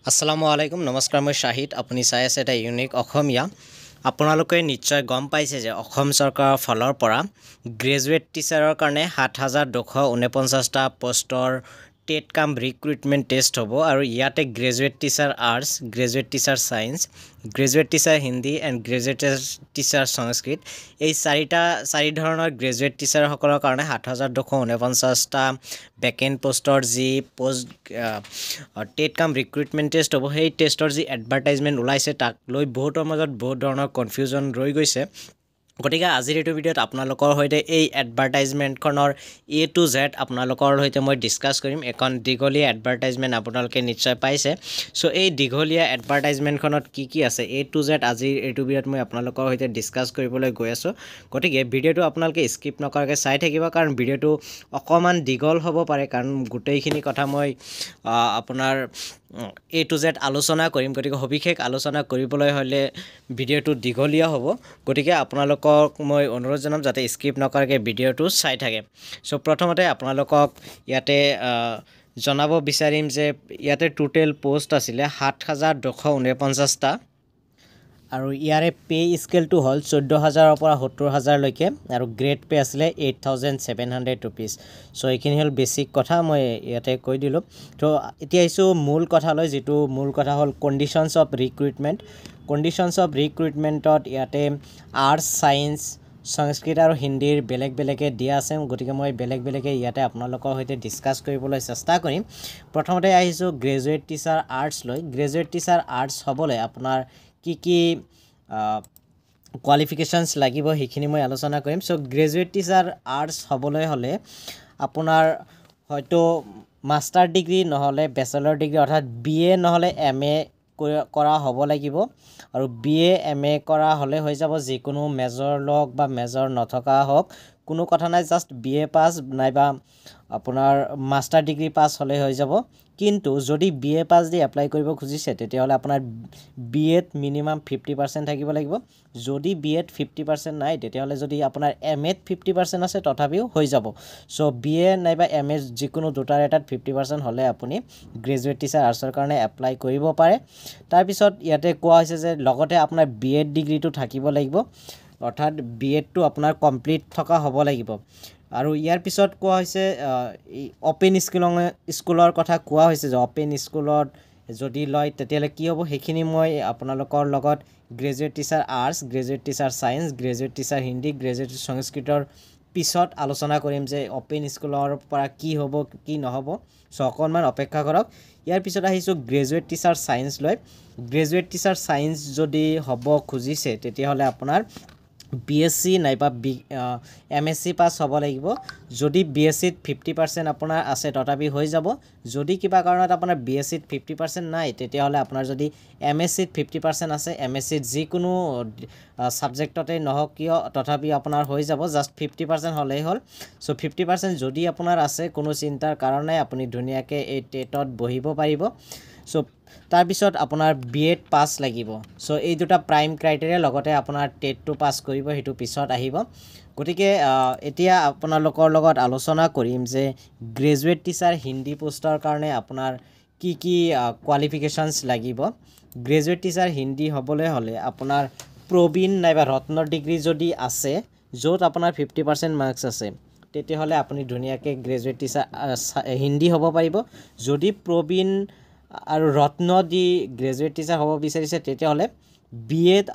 আসসালামু আলাইকুম নমস্কাৰ মই শাহিদ আপুনি চাই আছে এটা ইউনিক অসমীয়া আপোনালোকে নিশ্চয় গম পাইছে যে অসম চৰকাৰৰ ফালৰ পৰা গ্ৰেজুৱেট টিচাৰৰ কাৰণে ৭,২৪৯টা পোষ্টৰ টেট কাম ৰিক্ৰুটমেণ্ট টেষ্ট হ'ব আৰু ইয়াতে graduate teacher arts graduate teacher science graduate teacher Hindi and graduate teacher Sanskrit এই চাৰি ধৰণৰ গ্ৰেজুৱেট টিচাৰসকলৰ কাৰণে ৭,২৪৯টা ভেকেণ্ট পোষ্টৰ যি টেট কাম ৰিক্ৰুটমেণ্ট টেষ্ট হ'ব সেই টেষ্টৰ যি এডভাৰটাইজমেণ্ট ওলাইছে তাক লৈ বহুতৰ মাজত বহুত ধৰণৰ কনফিউজন ৰৈ গৈছে গতিকে আজিৰ এইটো ভিডিঅ'ত আপোনালোকৰ সৈতে এই এডভাৰটাইজমেণ্টখনৰ A to Z আপোনালোকৰ সৈতে মই ডিছকাছ কৰিম এখন দীঘলীয়া এডভাৰটাইজমেণ্ট আপোনালোকে নিশ্চয় পাইছে সো এই দীঘলীয়া এডভাৰটাইজমেণ্টখনত কি আছে A to Z আজিৰ এইটো ভিডিঅ'ত মই আপোনালোকৰ সৈতে ডিছকাছ কৰিবলৈ গৈ আছোঁ গতিকে ভিডিঅ'টো আপোনালোকে স্কিপ নকৰাকৈ চাই থাকিব কাৰণ ভিডিঅ'টো অকমান দীঘল হ'ব পাৰে কাৰণ গোটেইখিনি কথা মই আপোনাৰ A to Z আলোচনা কৰিম গতিকে সবিশেষ আলোচনা কৰিবলৈ হ'লে ভিডিঅ'টো দীঘলীয়া হ'ব গতিকে আপোনালোকক মই অনুৰোধ জনাম যাতে স্কিপ নকৰাকৈ ভিডিঅ'টো চাই থাকে সো প্ৰথমতে আপোনালোকক ইয়াতে জনাব বিচাৰিম যে ইয়াতে টোটেল পোষ্ট আছিলে ৭,২৪৯টা আৰু ইয়াৰে পে স্কেলটো হ'ল ১৪,০০০ৰ পৰা ৭০,০০০ লৈকে আৰু গ্ৰেড পে আছিলে 8,700 ৰুপিজ সো এইখিনি হ'ল বেছিক কথা মই ইয়াতে কৈ দিলোঁ তো এতিয়া আহিছোঁ মূল কথালৈ যিটো মূল কথা হ'ল কণ্ডিশ্যনছ অফ ৰিক্ৰুটমেণ্টত ইয়াতে আৰ্টছ ছায়েন্স সংস্কৃত আৰু হিন্দীৰ বেলেগে দিয়া আছে গতিকে মই বেলেগে ইয়াতে আপোনালোকৰ সৈতে ডিছকাছ কৰিবলৈ চেষ্টা কৰিম প্ৰথমতে আহিছোঁ গ্ৰেজুৱেট টিচাৰ আৰ্টছ লৈ গ্ৰেজুৱেট টিচাৰ আৰ্টছ হ'বলৈ আপোনাৰ কি কোৱালিফিকেশ্যনছ লাগিব সেইখিনি মই আলোচনা কৰিম সো গ্ৰেজুৱেট টিচাৰ আৰ্টছ হ'বলৈ হ'লে আপোনাৰ হয়তো মাষ্টাৰ ডিগ্ৰী নহ'লে বেচেলৰ ডিগ্ৰী অৰ্থাৎ BA নহ'লে MA কৰা হ'ব লাগিব আৰু BA MA কৰা হ'লে হৈ যাব যিকোনো মেজৰ লওক বা মেজৰ নথকা হওক কোনো কথা নাই জাষ্ট BA পাছ নাইবা আপোনাৰ মাষ্টাৰ ডিগ্ৰী পাছ হ'লে হৈ যাব কিন্তু যদি BA পাছ দি এপ্লাই কৰিব খুজিছে তেতিয়াহ'লে আপোনাৰ BA ত মিনিমাম 50% থাকিব লাগিব যদি BA ত 50% নাই তেতিয়াহ'লে যদি আপোনাৰ MA ত 50% আছে তথাপিও হৈ যাব সো BA নাইবা MA যিকোনো দুটাৰ এটাত 50% হ'লে আপুনি গ্ৰেজুৱেট টিচাৰ আৰ্টছৰ কাৰণে এপ্লাই কৰিব পাৰে তাৰপিছত ইয়াতে কোৱা হৈছে যে লগতে আপোনাৰ BA ডিগ্ৰীটো থাকিব লাগিব অৰ্থাৎ BA টো আপোনাৰ কমপ্লিট থকা হ'ব লাগিব আৰু ইয়াৰ পিছত কোৱা হৈছে ওপেন স্কুলৰ কথা কোৱা হৈছে যে ওপেন স্কুলত যদি লয় তেতিয়ালে কি হ'ব সেইখিনি মই আপোনালোকৰ লগত graduate teacher arts graduate teacher science graduate teacher Hindi graduate সংস্কৃতৰ পিছত আলোচনা কৰিম যে ওপেন স্কুলৰ পৰা কি হ'ব কি নহ'ব সো অকণমান অপেক্ষা কৰক ইয়াৰ পিছত আহিছোঁ গ্ৰেজুৱেট টিচাৰ সায়েন্স লৈ গ্ৰেজুৱেট টিচাৰ সায়েন্স যদি হ'ব খুজিছে তেতিয়াহ'লে আপোনাৰ BSc নাইবা MSc পাছ হ'ব লাগিব যদি BSc ত 50% আপোনাৰ আছে তথাপি হৈ যাব যদি কিবা কাৰণত আপোনাৰ BSc ত 50% নাই তেতিয়াহ'লে আপোনাৰ যদি MSc ত 50% আছে MSc ত যিকোনো সাবজেক্টতে নহওক কিয় তথাপি আপোনাৰ হৈ যাব জাষ্ট 50% হ'লেই হ'ল সো 50% যদি আপোনাৰ আছে কোনো চিন্তাৰ কাৰণে আপুনি ধুনীয়াকৈ এই টেটত বহিব পাৰিব সো তাৰপিছত আপোনাৰ BA পাছ লাগিব সো এই দুটা প্ৰাইম ক্ৰাইটেৰিয়া লগতে আপোনাৰ টেটটো পাছ কৰিব হেতু পিছত আহিব গতিকে এতিয়া আপোনালোকৰ লগত আলোচনা কৰিম যে গ্ৰেজুৱেট টিচাৰ হিন্দী পোষ্টৰ কাৰণে আপোনাৰ কি কোৱালিফিকেশ্যনছ লাগিব গ্ৰেজুৱেট টিচাৰ হিন্দী হ'বলৈ হ'লে আপোনাৰ প্ৰবীণ নাইবা ৰত্ন ডিগ্ৰী যদি আছে য'ত আপোনাৰ 50% মাৰ্কছ আছে তেতিয়াহ'লে আপুনি ধুনীয়াকৈ গ্ৰেজুৱেট টিচাৰ হিন্দী হ'ব পাৰিব যদি প্ৰবীণ আৰু ৰত্ন দি গ্ৰেজুৱেট টিচাৰ হ'ব বিচাৰিছে তেতিয়াহ'লে BA ত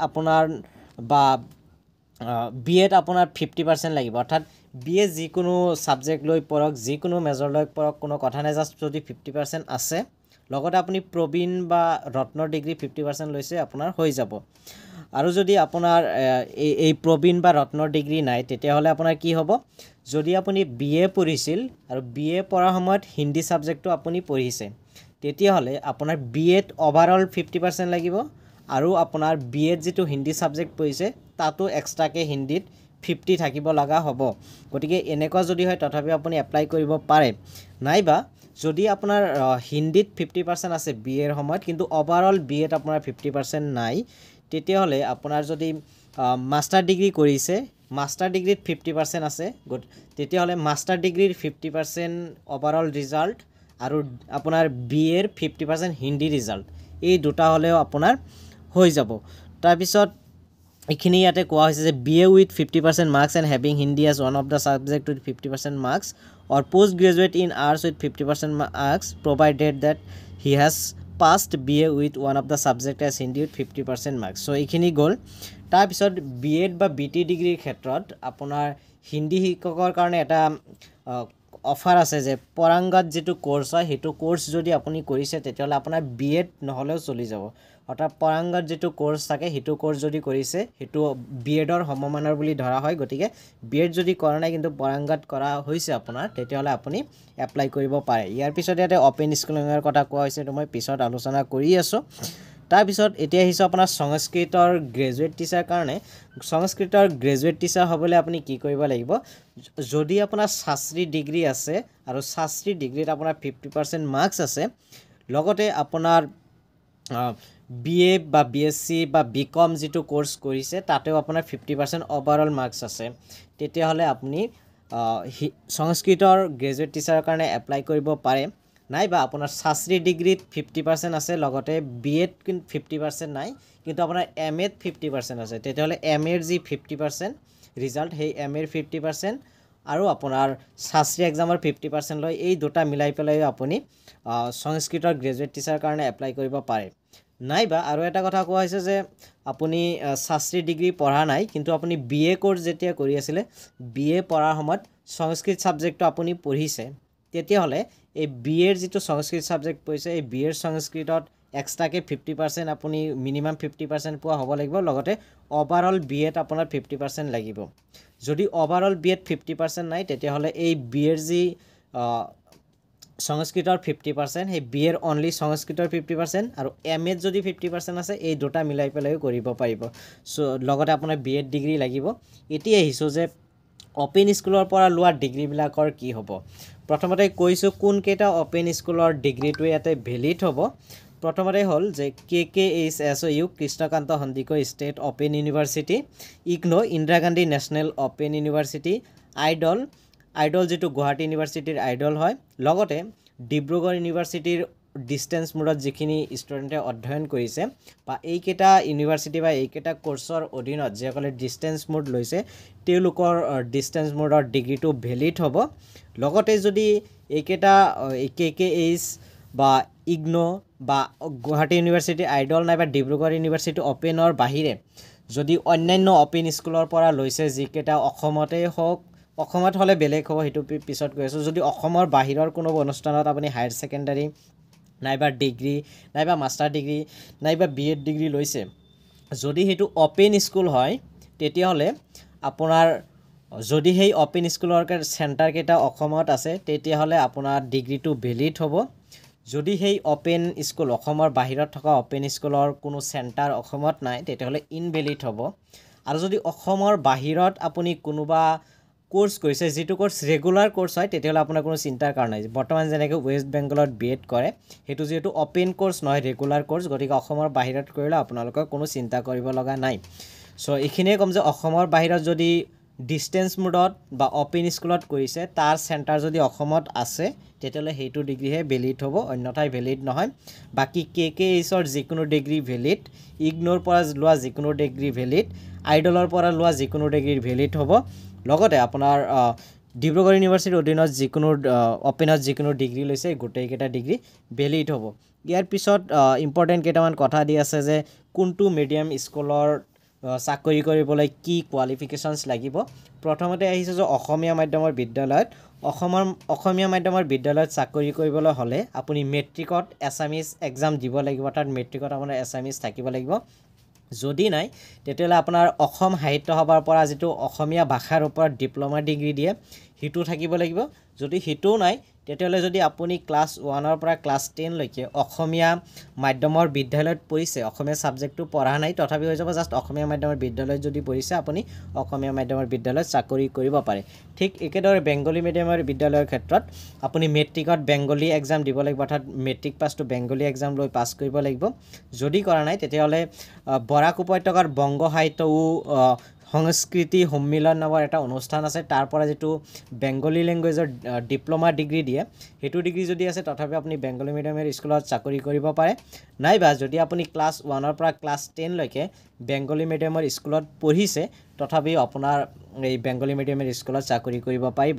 আপোনাৰ 50% লাগিব অৰ্থাৎ BA যিকোনো সাবজেক্ট লৈ পঢ়ক যিকোনো মেজৰ লৈ পঢ়ক কোনো কথা নাই জাষ্ট যদি 50% আছে লগতে আপুনি প্ৰবীণ বা ৰত্নৰ ডিগ্ৰী 50% লৈছে আপোনাৰ হৈ যাব আৰু যদি আপোনাৰ এই প্ৰবীণ বা ৰত্নৰ ডিগ্ৰী নাই তেতিয়াহ'লে আপোনাৰ কি হ'ব যদি আপুনি BA পঢ়িছিল আৰু BA পঢ়াৰ সময়ত হিন্দী সাবজেক্টটো আপুনি পঢ়িছে তেতিয়াহ'লে আপোনাৰ BA ত ওভাৰঅল 50% লাগিব আৰু আপোনাৰ BA ত যিটো হিন্দী সাবজেক্ট পঢ়িছে তাতো এক্সট্ৰাকৈ হিন্দীত 50 থাকিব লগা হ'ব গতিকে এনেকুৱা যদি হয় তথাপি আপুনি এপ্লাই কৰিব পাৰে নাইবা যদি আপোনাৰ হিন্দীত 50% আছে BA ৰ সময়ত কিন্তু ওভাৰঅল BA ত আপোনাৰ 50% নাই তেতিয়াহ'লে আপোনাৰ যদি মাষ্টাৰ ডিগ্ৰী কৰিছে মাষ্টাৰ ডিগ্ৰীত 50% আছে তেতিয়াহ'লে মাষ্টাৰ ডিগ্ৰীৰ 50% ওভাৰঅল ৰিজাল্ট আৰু আপোনাৰ বিএৰ 50% হিন্দী ৰিজাল্ট এই দুটা হ'লেও আপোনাৰ হৈ যাব তাৰপিছত এইখিনি ইয়াতে কোৱা হৈছে যে BA with 50% marks and having Hindi as one of the subject with 50% marks or postgraduate in arts with 50% marks provided that he has passed BA with one of the subject as Hindi with 50% marks so এইখিনি গ'ল তাৰপিছত BEd বা BT ডিগ্ৰীৰ ক্ষেত্ৰত আপোনাৰ হিন্দী শিক্ষকৰ কাৰণে এটা অফাৰ আছে যে পৰাংগত যেটো কোৰ্স হয় হেতু কোৰ্স যদি আপুনি কৰিছে তেতিয়ালে আপোনাৰ BEd নহলেও চলি যাব অৰ্থাৎ পৰাংগত যেটো কোৰ্স থাকে হেতু কোৰ্স যদি কৰিছে হেতু BEdৰ সমমানৰ বুলি ধৰা হয় গতিকে BEd যদি কৰা নাই কিন্তু পৰাংগত কৰা হৈছে আপোনাৰ তেতিয়ালে আপুনি এপ্লাই কৰিব পাৰে ইয়াৰ পিছত ইয়াতে ওপেন স্কুলিংৰ কথা কোৱা হৈছে তো মই পিছত আলোচনা কৰি আছো তাৰ পিছত এতিয়া হিচাপ আপোনাৰ সংস্কৃতৰ গ্ৰেজুৱেট টিচাৰ কাৰণে সংস্কৃতৰ গ্ৰেজুৱেট টিচাৰ হ'বলৈ আপুনি কি কৰিব লাগিব যদি আপোনাৰ শাস্ত্ৰী ডিগ্ৰী আছে আৰু শাস্ত্ৰী ডিগ্ৰীত আপোনাৰ 50% মাৰ্কস আছে লগতে আপোনাৰ BA বা BSc বা BCom যেটো কোৰ্স কৰিছে তাতেও আপোনাৰ 50% ওভাৰঅল মাৰ্কস আছে তেতিয়া হলে আপুনি সংস্কৃতৰ গ্ৰেজুৱেট টিচাৰৰ কাৰণে এপ্লাই কৰিব পাৰে নাইবা আপোনাৰ শাস্ত্ৰী ডিগ্ৰীত 50% আছে লগতে BEd 50% নাই কিন্তু আপোনাৰ MA 50% আছে তেতিয়াহলে MA ৰ যি 50% ৰিজাল্ট হেই MA ৰ 50% আৰু আপোনাৰ শাস্ত্ৰী এক্সামৰ 50% লৈ এই দুটা মিলাই পেলাই আপুনি সংস্কৃতৰ গ্ৰেজুৱেট টিচাৰ কাৰণে এপ্লাই কৰিব পাৰে নাইবা আৰু এটা কথা কোৱা হৈছে যে আপুনি শাস্ত্ৰী ডিগ্ৰী পঢ়া নাই কিন্তু আপুনি BA কোৰ্স যেতিয়া কৰি আছিল BA পঢ়াৰ সময়ত সংস্কৃত সাবজেক্টটো আপুনি পঢ়িছে তেতিয়া হলে এই BA ৰ যেটো সংস্কৃত সাবজেক্ট পঢ়িছে এই BA ৰ সংস্কৃতত এক্সট্ৰাকে 50% আপুনি মিনিমাম 50% পোৱা হ'ব লাগিব লগতে ওভাৰঅল BA আপোনাৰ 50% লাগিব যদি ওভাৰঅল BA 50% নাই তেতিয়া হলে এই BA ৰ যি সংস্কৃতৰ 50% সেই BA ৰ অনলি সংস্কৃতৰ 50% আৰু MA যদি 50% আছে এই দুটা মিলাই পেলাই কৰিব পাৰিব সো লগতে আপোনাৰ BEd ডিগ্ৰী লাগিব এতিয়া হিসো যে ওপেন স্কুলৰ পৰা লোৱা ডিগ্ৰী বিলাকৰ কি হ'ব প্ৰথমতে কৈছো কোন কেটা ওপেন স্কুলৰ ডিগ্ৰীটো ইয়াতে ভ্যালিড হ'ব প্ৰথমতে হল যে KKHSU Krishnakanta Sandikoi state open university IGNOU Indira Gandhi national open university IDOL যেটো গুৱাহাটী ইউনিভাৰ্সিটিৰ আইডল হয় লগতে ডিব্ৰুগড় ইউনিভাৰ্সিটিৰ ডিসটেন্স মোডত যিখিনি ষ্টুডেন্টে অধ্যয়ন কৰিছে বা এইকেটা ইউনিভাৰ্সিটি বা এইকেটা কোৰ্সৰ অধীনত যেসকলে ডিসটেন্স মোড লৈছে তেওঁলোকৰ ডিসটেন্স মোডৰ ডিগ্ৰীটো ভ্যালিড হ'ব লগতে যদি এইকেটা KKH বা ইগনো বা গুৱাহাটী ইউনিভাৰ্সিটি আইডল নাইবা ডিব্ৰুগড় ইউনিভাৰ্সিটি ওপেনৰ বাহিৰে যদি অন্যান্য ওপেন স্কুলৰ পৰা লৈছে যিকেটা অসমতে হওক অসমত হলে বেলেগ হ'ব হেতু পিছত কৈছো যদি অসমৰ বাহিৰৰ কোনো অনুষ্ঠানত আপুনি হায়াৰ সেকেন্ডাৰী নাইবা ডিগ্ৰী নাইবা মাস্টাৰ ডিগ্ৰী নাইবা BEd ডিগ্ৰী লৈছে যদি হেতু ওপেন স্কুল হয় তেতিয়া হলে আপোনাৰ যদি হেই ওপেন স্কুলৰ সেন্টাৰ কেটা অসমত আছে তেতিয়া হলে আপোনাৰ ডিগ্ৰীটো ভ্যালিড হ'ব যদি হেই ওপেন স্কুল অসমৰ বাহিৰত থকা ওপেন স্কুলৰ কোনো সেন্টাৰ অসমত নাই তেতিয়া হলে ইনভ্যালিড হ'ব আৰু যদি অসমৰ বাহিৰত আপুনি কোনোবা কোৰ্স কৰিছে যেটো কোৰ্স ৰেগুলাৰ কোৰ্স হয় তেতিয়ালে আপোনাৰ কোনো চিন্তাৰ কাৰণ নাই বৰ্তমান যেনেকৈ ওয়েস্ট বেংগলত BEd কৰে হেতু যেটো ওপেন কোৰ্স নহয় ৰেগুলাৰ কোৰ্স গতিকে অসমৰ বাহিৰত কৰিলে আপোনালোকৰ কোনো চিন্তা কৰিব লগা নাই সো এইখিনিয়ে কম যে অসমৰ বাহিৰত যদি ডিসটেন্স মোডত বা ওপেন স্কুলত কৰিছে তাৰ সেন্টাৰ যদি অসমত আছে তেতিয়ালে হেতু ডিগ্ৰীহে ভ্যালিড হ'ব অন্যথাই ভ্যালিড নহয় বাকি KKH ৰ যিকোনো ডিগ্ৰী ভ্যালিড ইগনোৰ পৰা লোৱা যিকোনো ডিগ্ৰী ভ্যালিড আইডলৰ পৰা লোৱা যিকোনো ডিগ্ৰী ভ্যালিড হ'ব লগতে আপোনাৰ ডিব্ৰুগড় ইউনিভাৰ্সিটিৰ অধীনত যিকোনো ওপেনত যিকোনো ডিগ্ৰী লৈছে গোটেই কেটা ডিগ্ৰী ভ্যালিড হ'ব ইয়াৰ পিছত ইম্পৰ্টেন্ট কেটামান কথা দি আছে যে কোনটো মিডিয়াম স্কুলৰ চাকৰি কৰিবলৈ কি কোৱালিফিকেশনস লাগিব প্ৰথমতে আহিছে যে অসমীয়া মাধ্যমৰ বিদ্যালয়ত অসমীয়া মাধ্যমৰ বিদ্যালয়ত চাকৰি কৰিবলৈ হলে আপুনি মেট্ৰিকত এছামিজ এক্সাম দিব লাগিব তাত মেট্ৰিকত আপোনাৰ এছামিজ থাকিব লাগিব যদি নাই তেতিয়ালে আপোনাৰ অসম সাহিত্য সভাৰ পৰা যেটো অসমীয়া ভাষাৰ ওপৰত ডিপ্লোমা ডিগ্ৰী দিয়ে হিটো থাকিব লাগিব যদি হিটো নাই তেতিয়ালে যদি আপুনি ক্লাস 1 ৰ পৰা ক্লাস 10 লৈকে অসমীয়া মাধ্যমৰ বিদ্যালয়ত পঢ়িছে অসমীয়া সাবজেক্টটো পঢ়া নাই তথাপি হৈ যাব জাস্ট অসমীয়া মাধ্যমৰ বিদ্যালয়ত যদি পঢ়িছে আপুনি অসমীয়া মাধ্যমৰ বিদ্যালয়ত চাকৰি কৰিব পাৰে ঠিক একেদৰে বেংগলী মিডিয়ামৰ বিদ্যালয়ৰ ক্ষেত্ৰত আপুনি মেট্ৰিকত বেংগলী এক্সাম দিব লাগিব অৰ্থাৎ matric pass to Bengali exam লৈ পাস কৰিব লাগিব যদি কৰা নাই তেতিয়ালে বৰাক উপত্যকাৰ বংগ সাহিত্য সংস্কৃতি সন্মিলন নামৰ এটা অনুষ্ঠান আছে তাৰ পৰা যেটো বেংগলী ল্যাঙ্গুৱেজৰ ডিপ্লোমা ডিগ্ৰী দিয়ে হেতু ডিগ্ৰী যদি আছে তথাপি আপুনি বেংগলী মিডিয়ামৰ স্কুলত চাকৰি কৰিব পাৰে নাইবা যদি আপুনি ক্লাছ 1 ৰ পৰা ক্লাছ 10 লৈকে বেংগলী মিডিয়ামৰ স্কুলত পঢ়িছে তথাপি আপোনাৰ এই বেংগলী মিডিয়ামৰ স্কুলত চাকৰি কৰিব পাৰিব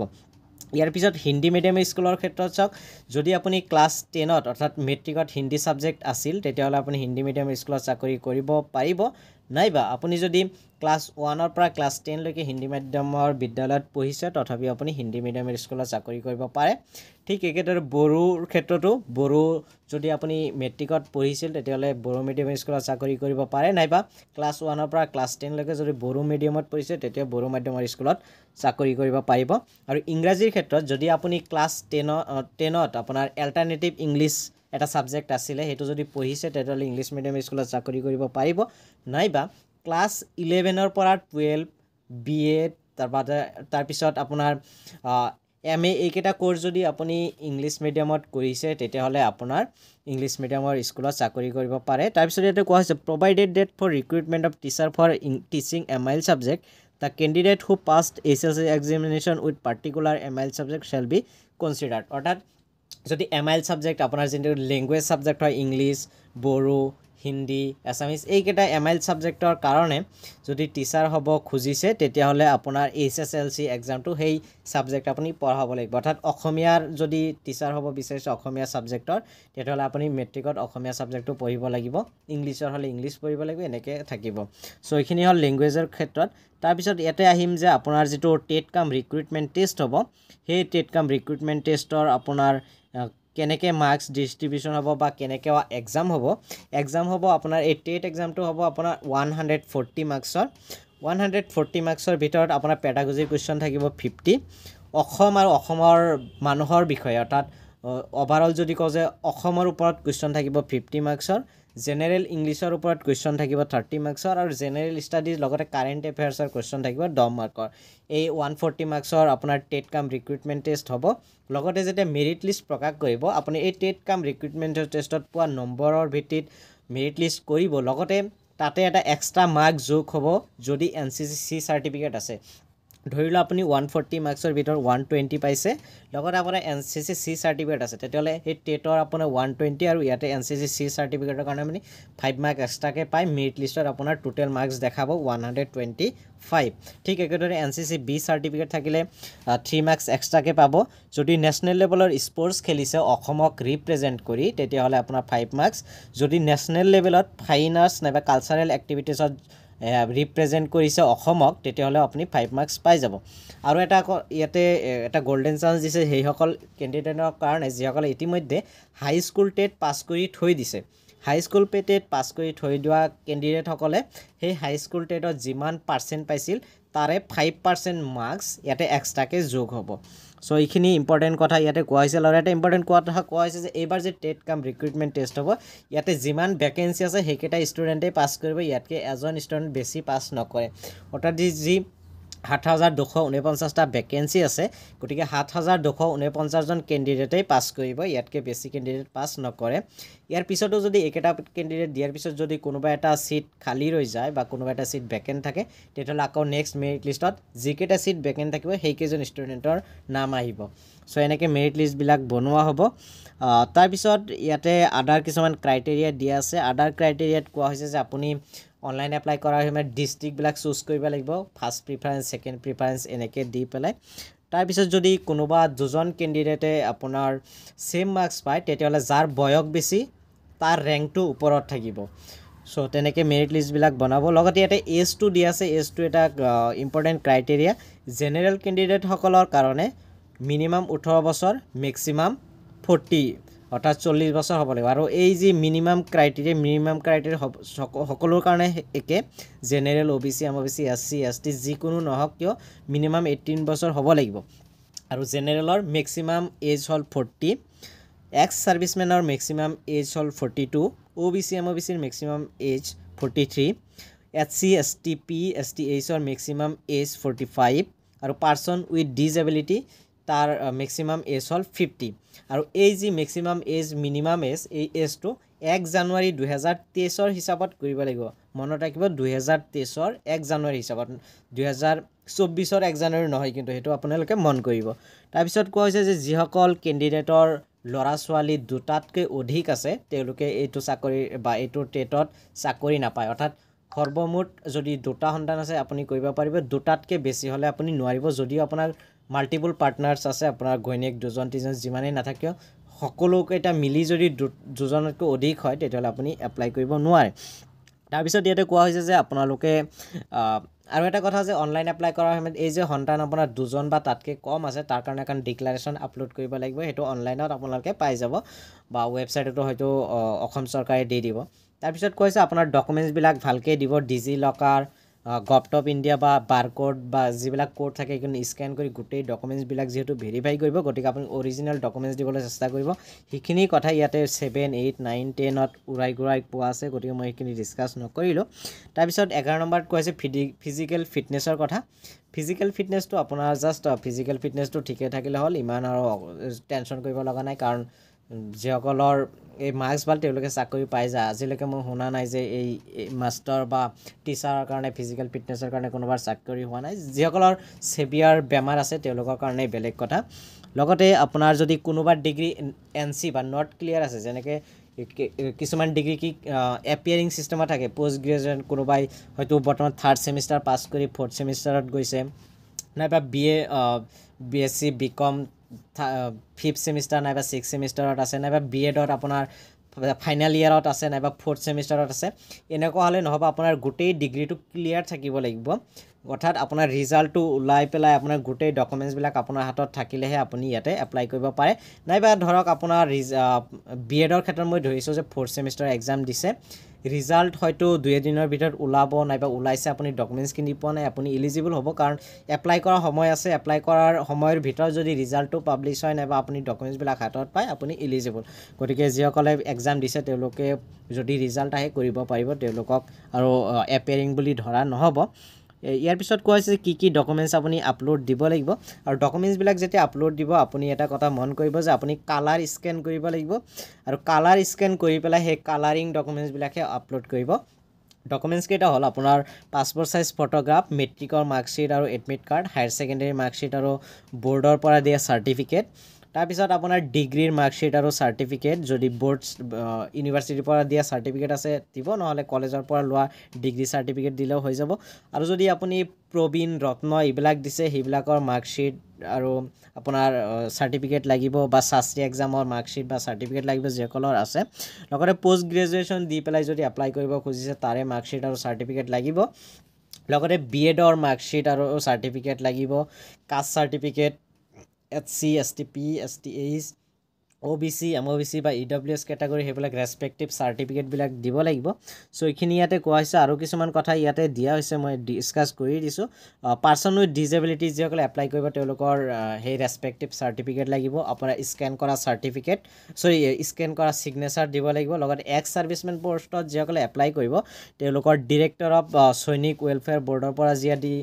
ইয়াৰ পিছত হিন্দী মিডিয়াম স্কুলৰ ক্ষেত্ৰত চাওক যদি আপুনি ক্লাছ 10 ত অৰ্থাৎ মেট্ৰিকত হিন্দী সাবজেক্ট আছিল তেতিয়াহলে আপুনি হিন্দী মিডিয়াম স্কুলত চাকৰি কৰিব পাৰিব নাইবা আপুনি যদি ক্লাছ 1 ৰ পৰা ক্লাছ 10 লৈকে হিন্দী মিডিয়ামৰ বিদ্যালয়ত পঢ়িছে তথাপি আপুনি হিন্দী মিডিয়ামৰ স্কুলত চাকৰি কৰিব পাৰে ঠিক একেদৰে বড়োৰ ক্ষেত্ৰতো বড়ো যদি আপুনি মেট্ৰিকত পঢ়িছিল তেতিয়াহলে বড়ো মিডিয়াম স্কুলত চাকৰি কৰিব পাৰে নাইবা ক্লাছ 1 ৰ পৰা ক্লাছ 10 লৈকে যদি বড়ো মিডিয়ামত পঢ়িছে তেতিয়া বড়ো মিডিয়ামৰ স্কুলত চাকৰি কৰিব পাৰিব আৰু ইংৰাজীৰ ক্ষেত্ৰত যদি আপুনি ক্লাছ 10ত আপোনাৰ অল্টাৰনেটিভ ইংলিছ এটা সাবজেক্ট আছিল হেতু যদি পঢ়িছে তেতিয়াহলে ইংলিশ মিডিয়াম স্কুলত চাকৰি কৰিব পাৰিব নাইবা ক্লাছ 11 ৰ পৰা 12 বিএ তাৰ পিছত আপোনাৰ এমএ এইকেটা কোৰ্স যদি আপুনি ইংলিশ মিডিয়ামত কৰিছে তেতিয়াহলে আপোনাৰ ইংলিশ মিডিয়ামৰ স্কুলত চাকৰি কৰিব পাৰে তাৰ পিছত এটা কোৱা হৈছে provided that for recruitment of teacher for teaching MIL subject the candidate who passed SSC examination with particular MIL subject shall be considered অৰ্থাৎ যদি MIL সাবজেক্ট আপোনাৰ যেটো ল্যাঙ্গুৱেজ সাবজেক্ট হয় ইংলিশ বড়ো হিন্দী আসামিজ এইকেটা MIL সাবজেক্টৰ কাৰণে যদি টিচাৰ হ'ব খুজিছে তেতিয়াহলে আপোনাৰ SSLC এক্সামটো সেই সাবজেক্ট আপুনি পঢ়াব লাগিব অৰ্থাৎ অসমীয়াৰ যদি টিচাৰ হ'ব বিচাৰিছে অসমীয়া সাবজেক্টৰ তেতিয়াহলে আপুনি মেট্ৰিকত অসমীয়া সাবজেক্টটো পঢ়িব লাগিব ইংলিশৰ হলে ইংলিশ পঢ়িব লাগিব এনেকৈ থাকিব সো এইখিনি হল ল্যাঙ্গুৱেজৰ ক্ষেত্ৰত তাৰ পিছত ইয়াতে আহিম যে আপোনাৰ যেটো টেট কাম ৰিক্ৰুটমেন্ট টেষ্ট হ'ব সেই টেট কাম ৰিক্ৰুটমেন্ট টেষ্টৰ আপোনাৰ কেনেকে মাৰ্কস ডিস্ট্ৰিবিউশন হ'ব বা কেনেকে এক্সাম হ'ব আপোনাৰ এই টেট এক্সামটো হ'ব আপোনাৰ 140 মাৰ্কসৰ 140 মাৰ্কসৰ ভিতৰত আপোনাৰ পেডাগজি কোৱেশ্চন থাকিব 50 অসম আৰু অসমৰ মানুহৰ বিষয়ে অৰ্থাৎ ওভাৰঅল যদি কওঁ যে অসমৰ ওপৰত কোৱেশ্চন থাকিব 50 মাৰ্কসৰ জেনাৰেল ইংলিশৰ ওপৰত কোৱেশ্চন থাকিব 30 মাৰ্কসৰ আৰু জেনাৰেল ষ্টাডিজ লগতে কাৰেন্ট এফেয়াৰ্সৰ কোৱেশ্চন থাকিব 10 মাৰ্কৰ এই 140 মাৰ্কসৰ আপোনাৰ টেট কাম ৰিক্ৰুটমেন্ট টেষ্ট হ'ব লগতে যেতিয়া মেৰিট লিষ্ট প্ৰকাশ কৰিব আপুনি এই টেট কাম ৰিক্ৰুটমেন্ট টেষ্টত পোৱা নম্বৰৰ ভিত্তিত মেৰিট লিষ্ট কৰিব লগতে তাতে এটা এক্সট্ৰা মাৰ্ক যোগ হ'ব যদি এনসিসি সাৰ্টিফিকেট আছে ধৰিলো আপুনি 140 মাৰ্কসৰ ভিতৰত 120 পাইছে লগতে আপোনাৰ এনসিসি সাৰ্টিফিকেট আছে তেতিয়ালে এই টেটৰ আপোনাৰ 120 আৰু ইয়াতে এনসিসি সাৰ্টিফিকেটৰ কাৰণে আপুনি 5 মাৰ্ক এক্সট্ৰাকে পাই মেৰিট লিষ্টত আপোনাৰ টোটাল মাৰ্কস দেখাব 125 ঠিক একেদৰে এনসিসি বি সাৰ্টিফিকেট থাকিলে 3 মাৰ্কস এক্সট্ৰাকে পাব যদি নেশনেল লেভেলৰ স্পোৰ্টস খেলিছে অসমক ৰিপ্ৰেজেন্ট কৰি তেতিয়াহলে আপোনাৰ 5 মাৰ্কস যদি নেশনেল লেভেলত ফাইন আৰ্টস নাইবা কালচাৰেল এক্টিভিটিছত ৰিপ্ৰেজেন্ট কৰিছে অসমক তেতিয়াহলে আপুনি 5 মাৰ্কস পাই যাব আৰু এটা ইয়াতে এটা গোল্ডেন চান্স দিছে হেইসকল ক্যান্ডিডেটৰ কাৰণে যিসকলে ইতিমধ্যে হাই স্কুল টেট পাস কৰি থৈ দিছে হাই স্কুল টেট পাস কৰি থৈ দিয়া ক্যান্ডিডেট সকলে সেই হাই স্কুল টেটত যিমান পাৰ্সেন্ট পাইছিল তাৰে 5% মাৰ্কস ইয়াতে এক্সট্ৰাকে যোগ হ'ব সো এইখিনি ইম্পৰ্টেন্ট কথা ইয়াতে কোৱা হৈছে আৰু এটা ইম্পৰ্টেন্ট কথা কোৱা হৈছে যে এইবাৰ যে টেট কাম ৰিক্ৰুটমেন্ট টেষ্ট হ'ব ইয়াতে যিমান ভ্যাকেন্সি আছে হেকেটা ষ্টুডেন্টে পাস কৰিব ইয়াতকে এজন ষ্টুডেন্ট বেছি পাস নকৰে অৰ্থাৎ যি 7249 টা ভ্যাকেন্সি আছে গতিকে 7249 জন ক্যান্ডিডেটে পাস কৰিব ইয়াতকে বেছি ক্যান্ডিডেট পাস নকৰে ইয়াৰ পিছতো যদি একেটা ক্যান্ডিডেট দিয়াৰ পিছত যদি কোনোবা এটা সিট খালি ৰৈ যায় বা কোনোবা এটা সিট ভ্যাকেন্ট থাকে তেতিয়াহলে আকৌ নেক্সট মেৰিট লিষ্টত যিকেটা সিট ভ্যাকেন্ট থাকিব সেই কেজন ষ্টুডেন্টৰ নাম আহিব সো এনেকে মেৰিট লিষ্ট বিলাক বনোৱা হ'ব তাৰ পিছত ইয়াতে আদাৰ কিছুমান ক্ৰাইটেৰিয়া দিয়া আছে আদাৰ ক্ৰাইটেৰিয়াত কোৱা হৈছে যে আপুনি অনলাইন এপ্লাই কৰাৰ সময়ত ডিস্ট্ৰিক্ট বিলাক চুজ কৰিব লাগিব ফাৰ্স্ট প্ৰিফাৰেন্স সেকেন্ড প্ৰিফাৰেন্স এনেকে দি পেলাই তাৰ পিছত যদি কোনোবা দুজন ক্যান্ডিডেটে আপোনাৰ সেম মাৰ্কস পায় তেতিয়াহলে যাৰ বয়স বেছি তাৰ ৰেংকটো ওপৰত থাকিব সো তেনেকে মেৰিট লিষ্ট বিলাক বনাব লগতে ইয়াতে এজ টু দিয়া আছে এজ টু এটা ইম্পৰ্টেন্ট ক্ৰাইটেৰিয়া জেনাৰেল ক্যান্ডিডেট সকলৰ কাৰণে মিনিমাম 18 বছৰ ম্যাক্সিমাম 40 অৰ্থাৎ 40 বছৰ হ'ব লাগিব আৰু এই যে মিনিমাম ক্ৰাইটেৰিয়া সকলোৰ কাৰণে একে general OBC MOBC SC ST যিকোনো নহক কিয় মিনিমাম 18 বছৰ হ'ব লাগিব আৰু জেনাৰেলৰ ম্যাক্সিমাম এজ হল 40 এক্স সাৰ্ভিসমেনৰ ম্যাক্সিমাম এজ হল 42 ওবিসি এমওবিসিৰ maximum age 43 SC ST P ST এইচৰ ম্যাক্সিমাম এজ 45 আৰু পাৰসন উইথ ডিসএবিলিটি তাৰ ম্যাক্সিমাম এজ হল 50 আৰু এই যি ম্যাক্সিমাম এজ মিনিমাম এজ এই এজটো 1 জানুৱাৰী 2023 ৰ হিচাপত কৰিব লাগিব মনত ৰাখিব 2023 1 জানুৱাৰী হিচাপত 2024 1 জানুৱাৰী নহয় কিন্তু সেইটো আপোনালোকে মন কৰিব তাৰপিছত কোৱা হৈছে যে যিসকল কেণ্ডিডেটৰ ল'ৰা ছোৱালী দুটাতকৈ অধিক আছে তেওঁলোকে এইটো চাকৰি বা এইটো টেটত চাকৰি নাপায় অৰ্থাৎ সৰ্বমুঠ যদি দুটা সন্তান আছে আপুনি কৰিব পাৰিব দুটাতকৈ বেছি হ'লে আপুনি নোৱাৰিব যদিও আপোনাৰ মাল্টিপল পাৰ্টনাৰ্ছ আছে আপোনাৰ ঘৈণীয়েক দুজন তিনিজন যিমানেই নাথাকিও সকলোকেইটা মিলি যদি দুজনতকৈ অধিক হয় তেতিয়াহ'লে আপুনি এপ্লাই কৰিব নোৱাৰে তাৰপিছত ইয়াতে কোৱা হৈছে যে আপোনালোকে আৰু এটা কথা যে অনলাইন এপ্লাই কৰাৰ সময়ত এই যে সন্তান আপোনাৰ দুজন বা তাতকৈ কম আছে তাৰ কাৰণে এখন ডিক্লাৰেশ্যন আপলোড কৰিব লাগিব সেইটো অনলাইনত আপোনালোকে পাই যাব বা ৱেবছাইটতো হয়তো অসম চৰকাৰে দি দিব তাৰপিছত কৈছে আপোনাৰ ডকুমেণ্টছবিলাক ভালকৈ দিব ডিজি লকাৰ গভটপ ইণ্ডিয়া বা বাৰকোড বা যিবিলাক কোড থাকে সেইখিনি স্কেন কৰি গোটেই ডকুমেণ্টছবিলাক যিহেতু ভেৰিফাই কৰিব গতিকে আপুনি অৰিজিনেল ডকুমেণ্টছ দিবলৈ চেষ্টা কৰিব সেইখিনি কথা ইয়াতে 7, 8, 9, 10ত উৰাই পোৱা আছে গতিকে মই সেইখিনি ডিছকাছ নকৰিলোঁ তাৰপিছত 11 নম্বৰত কৈছে ফিজিকেল ফিটনেছৰ কথা ফিজিকেল ফিটনেছটো আপোনাৰ জাষ্ট ফিজিকেল ফিটনেছটো ঠিকে থাকিলে হ'ল ইমান আৰু টেনশ্যন কৰিব লগা নাই কাৰণ যিসকলৰ এই মাৰ্কছ ভাল তেওঁলোকে চাকৰি পাই যায় আজিলৈকে মই শুনা নাই যে এই মাষ্টাৰ বা টিচাৰৰ কাৰণে ফিজিকেল ফিটনেছৰ কাৰণে কোনোবাৰ চাকৰি হোৱা নাই যিসকলৰ ছেভিয়াৰ বেমাৰ আছে তেওঁলোকৰ কাৰণে বেলেগ কথা লগতে আপোনাৰ যদি কোনোবা ডিগ্ৰী NC বা নট ক্লিয়াৰ আছে যেনেকৈ কিছুমান ডিগ্ৰী কি এপিয়াৰিং ছিষ্টেমত থাকে পষ্ট গ্ৰেজুৱেট কোনোবাই হয়তো বৰ্তমান 3rd ছেমিষ্টাৰ পাছ কৰি 4th ছেমিষ্টাৰত গৈছে নাইবা BSc BCom 5th ছেমিষ্টাৰ নাইবা 6th ছেমিষ্টাৰত আছে নাইবা BEdত আপোনাৰ ফাইনেল ইয়াৰত আছে নাইবা 4th ছেমিষ্টাৰত আছে এনেকুৱা হ'লে নহ'ব আপোনাৰ গোটেই ডিগ্ৰীটো ক্লিয়াৰ থাকিব লাগিব অৰ্থাৎ আপোনাৰ ৰিজাল্টটো ওলাই পেলাই আপোনাৰ গোটেই ডকুমেণ্টছবিলাক আপোনাৰ হাতত থাকিলেহে আপুনি ইয়াতে এপ্লাই কৰিব পাৰে নাইবা ধৰক আপোনাৰ BEdৰ ক্ষেত্ৰত মই ধৰিছোঁ যে 4th ছেমিষ্টাৰ এক্সাম দিছে ৰিজাল্ট হয়তো 2 দিনৰ ভিতৰত ওলাব নাইবা ওলাইছে আপুনি ডকুমেণ্টছখিনি পোৱা নাই আপুনি এলিজিবল হ'ব কাৰণ এপ্লাই কৰাৰ সময় আছে এপ্লাই কৰাৰ সময়ৰ ভিতৰত যদি ৰিজাল্টটো পাব্লিছ হয় নাইবা আপুনি ডকুমেণ্টছবিলাক হাতত পায় আপুনি এলিজিবল গতিকে যিসকলে এক্সাম দিছে তেওঁলোকে যদি ৰিজাল্ট আহে কৰিব পাৰিব তেওঁলোকক আৰু এপিয়াৰিং বুলি ধৰা নহ'ব ইয়াৰ পিছত কোৱা হৈছে কি ডকুমেণ্টছ আপুনি আপলোড দিব লাগিব আৰু ডকুমেণ্টছবিলাক যেতিয়া আপলোড দিব আপুনি এটা কথা মন কৰিব যে আপুনি কালাৰ স্কেন কৰিব লাগিব আৰু কালাৰ স্কেন কৰি পেলাই সেই কালাৰিং ডকুমেণ্টছবিলাকহে আপলোড কৰিব ডকুমেণ্টছ কেইটা হ'ল আপোনাৰ পাছপৰ্ট সাইজ ফটোগ্ৰাফ মেট্ৰিকৰ মাৰ্কশ্বিট আৰু admit card higher secondary marksheet আৰু বৰ্ডৰ পৰা দিয়া চাৰ্টিফিকেট তাৰপিছত আপোনাৰ ডিগ্ৰীৰ মাৰ্কশ্বিট আৰু চাৰ্টিফিকেট যদি বৰ্ড ইউনিভাৰ্চিটিৰ পৰা দিয়া চাৰ্টিফিকেট আছে দিব নহ'লে কলেজৰ পৰা লোৱা ডিগ্ৰী চাৰ্টিফিকেট দিলেও হৈ যাব আৰু যদি আপুনি প্ৰবীণ ৰত্ন এইবিলাক দিছে সেইবিলাকৰ মাৰ্কশ্বিট আৰু আপোনাৰ চাৰ্টিফিকেট লাগিব বা শাস্ত্ৰী এক্সামৰ মাৰ্কশ্বিট বা চাৰ্টিফিকেট লাগিব যিসকলৰ আছে লগতে পোষ্ট গ্ৰেজুৱেশ্যন দি পেলাই যদি এপ্লাই কৰিব খুজিছে তাৰে মাৰ্কশ্বিট আৰু চাৰ্টিফিকেট লাগিব লগতে BEdৰ মাৰ্কশ্বিট আৰু চাৰ্টিফিকেট লাগিব caste certificate SC ST P STH OBC MOBC বা EWS কেটাগৰী সেইবিলাক ৰেছপেক্টিভ চাৰ্টিফিকেটবিলাক দিব লাগিব চ' এইখিনি ইয়াতে কোৱা হৈছে আৰু কিছুমান কথা ইয়াতে দিয়া হৈছে মই ডিছকাছ কৰি দিছোঁ পাৰ্চন উইথ ডিজেবিলিটি যিসকলে এপ্লাই কৰিব তেওঁলোকৰ সেই ৰেছপেক্টিভ চাৰ্টিফিকেট লাগিব আপোনাৰ স্কেন কৰা চাৰ্টিফিকেট স্কেন কৰা ছিগনেচাৰ দিব লাগিব লগতে এক্স ছাৰ্ভিচমেন পষ্টত যিসকলে এপ্লাই কৰিব তেওঁলোকৰ ডিৰেক্টৰ অফ সৈনিক ৱেলফেয়াৰ বৰ্ডৰ পৰা যি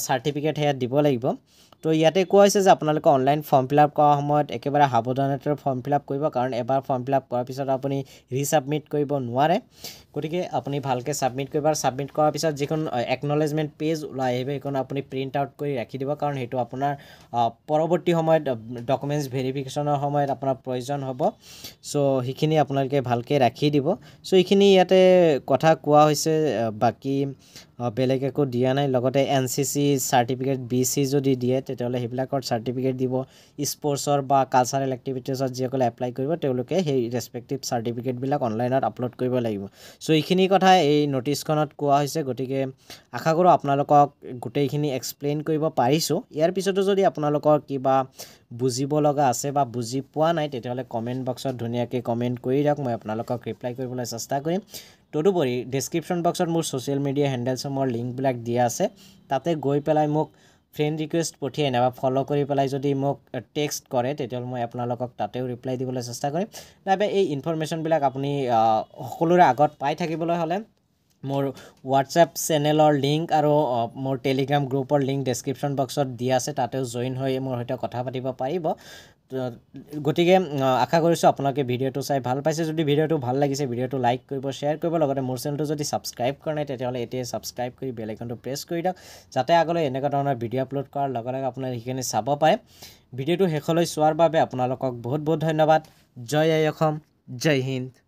চাৰ্টিফিকেট সেয়া দিব লাগিব তো ইয়াতে কোৱা হৈছে যে আপোনালোকে অনলাইন ফৰ্ম ফিল আপ কৰাৰ সময়ত একেবাৰে সাৱধানতাৰে ফৰ্ম ফিল আপ কৰিব কাৰণ এবাৰ ফৰ্ম ফিল আপ কৰাৰ পিছত আপুনি ৰিছাবমিট কৰিব নোৱাৰে গতিকে আপুনি ভালকৈ ছাবমিট কৰিব আৰু ছাবমিট কৰাৰ পিছত যিখন একনলেজমেণ্ট পেজ ওলাই আহিব সেইখন আপুনি প্ৰিণ্ট আউট কৰি ৰাখি দিব কাৰণ সেইটো আপোনাৰ পৰৱৰ্তী সময়ত ডকুমেণ্টছ ভেৰিফিকেশ্যনৰ সময়ত আপোনাৰ প্ৰয়োজন হ'ব চ' সেইখিনি আপোনালোকে ভালকৈ ৰাখি দিব চ' এইখিনি ইয়াতে কথা কোৱা হৈছে বাকী বেলেগ একো দিয়া নাই লগতে NCC চাৰ্টিফিকেট BC যদি দিয়ে তেতিয়াহ'লে সেইবিলাকৰ চাৰ্টিফিকেট দিব স্পৰ্টছৰ বা কালচাৰেল এক্টিভিটিছত যিসকলে এপ্লাই কৰিব তেওঁলোকে সেই ৰেছপেক্টিভ চাৰ্টিফিকেটবিলাক অনলাইনত আপলোড কৰিব লাগিব চ' এইখিনি কথা এই ন'টিছখনত কোৱা হৈছে গতিকে আশা কৰোঁ আপোনালোকক গোটেইখিনি এক্সপ্লেইন কৰিব পাৰিছোঁ ইয়াৰ পিছতো যদি আপোনালোকৰ কিবা বুজিব লগা আছে বা বুজি পোৱা নাই তেতিয়াহ'লে কমেণ্ট বক্সত ধুনীয়াকৈ কমেণ্ট কৰি দিয়ক মই আপোনালোকক ৰিপ্লাই কৰিবলৈ চেষ্টা কৰিম তদুপৰি ডেছক্ৰিপশ্যন বক্সত মোৰ ছ'চিয়েল মিডিয়া হেণ্ডেলছসমূহৰ লিংকবিলাক দিয়া আছে তাতে গৈ পেলাই মোক ফ্ৰেণ্ড ৰিকুৱেষ্ট পঠিয়াই নাইবা ফ'ল' কৰি পেলাই যদি মোক টেক্সট কৰে তেতিয়াহ'লে মই আপোনালোকক তাতেও ৰিপ্লাই দিবলৈ চেষ্টা কৰিম নাইবা এই ইনফৰমেশ্যনবিলাক আপুনি সকলোৰে আগত পাই থাকিবলৈ হ'লে মোৰ হোৱাটছএপ চেনেলৰ লিংক আৰু মোৰ টেলিগ্ৰাম গ্ৰুপৰ লিংক ডেছক্ৰিপশ্যন বক্সত দিয়া আছে তাতেও জইন হৈ মোৰ সৈতে কথা পাতিব পাৰিব গতিকে আশা কৰিছোঁ আপোনালোকে ভিডিঅ'টো চাই ভাল পাইছে যদি ভিডিঅ'টো ভাল লাগিছে ভিডিঅ'টো লাইক কৰিব শ্বেয়াৰ কৰিব লগতে মোৰ চেনেলটো যদি ছাবস্ক্ৰাইব কৰা নাই তেতিয়াহ'লে এতিয়াই ছাবস্ক্ৰাইব কৰি বেল আইকনটো প্ৰেছ কৰি দিয়ক যাতে আগলৈ এনেকুৱা ধৰণৰ ভিডিঅ' আপলোড কৰাৰ লগে লগে আপোনালোকে সেইখিনি চাব পাৰে ভিডিঅ'টো শেষলৈ চোৱাৰ বাবে আপোনালোকক বহুত বহুত ধন্যবাদ জয় আই অসম জয় হিন্দ